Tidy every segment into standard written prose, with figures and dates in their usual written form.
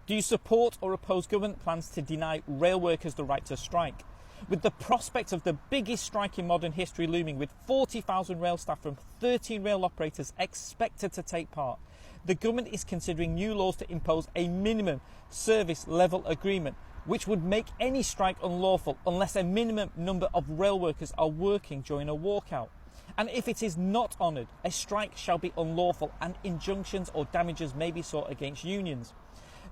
Do you support or oppose government plans to deny rail workers the right to strike? With the prospect of the biggest strike in modern history looming, with 40,000 rail staff from 13 rail operators expected to take part, the government is considering new laws to impose a minimum service level agreement, which would make any strike unlawful unless a minimum number of rail workers are working during a walkout. And if it is not honoured, a strike shall be unlawful and injunctions or damages may be sought against unions.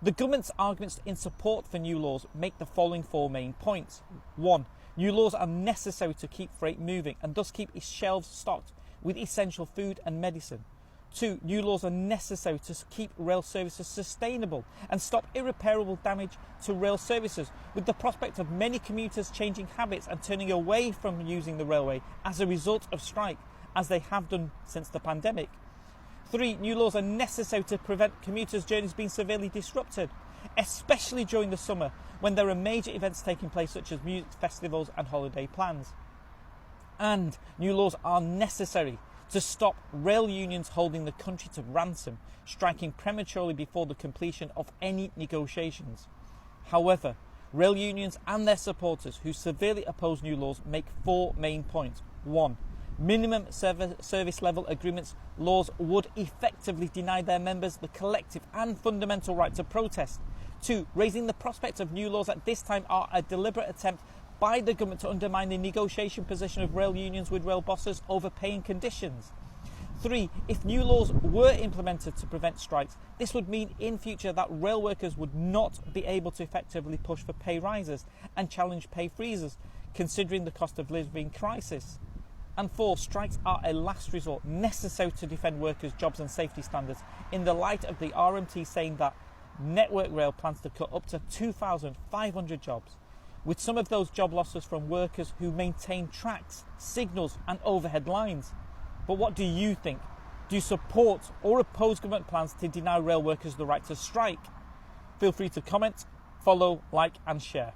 The government's arguments in support for new laws make the following four main points. 1. New laws are necessary to keep freight moving and thus keep its shelves stocked with essential food and medicine. 2. New laws are necessary to keep rail services sustainable and stop irreparable damage to rail services, with the prospect of many commuters changing habits and turning away from using the railway as a result of strike, as they have done since the pandemic. 3. New laws are necessary to prevent commuters' journeys being severely disrupted, especially during the summer when there are major events taking place such as music festivals and holiday plans. And new laws are necessary to stop rail unions holding the country to ransom, striking prematurely before the completion of any negotiations. However, rail unions and their supporters who severely oppose new laws make four main points. 1. Minimum service level agreements laws would effectively deny their members the collective and fundamental right to protest. 2. Raising the prospect of new laws at this time are a deliberate attempt by the government to undermine the negotiation position of rail unions with rail bosses over pay and conditions. 3. If new laws were implemented to prevent strikes, this would mean in future that rail workers would not be able to effectively push for pay rises and challenge pay freezes, considering the cost of living crisis. And 4. Strikes are a last resort necessary to defend workers' jobs and safety standards in the light of the RMT saying that Network Rail plans to cut up to 2,500 jobs, with some of those job losses from workers who maintain tracks, signals and overhead lines. But what do you think? Do you support or oppose government plans to deny rail workers the right to strike? Feel free to comment, follow, like and share.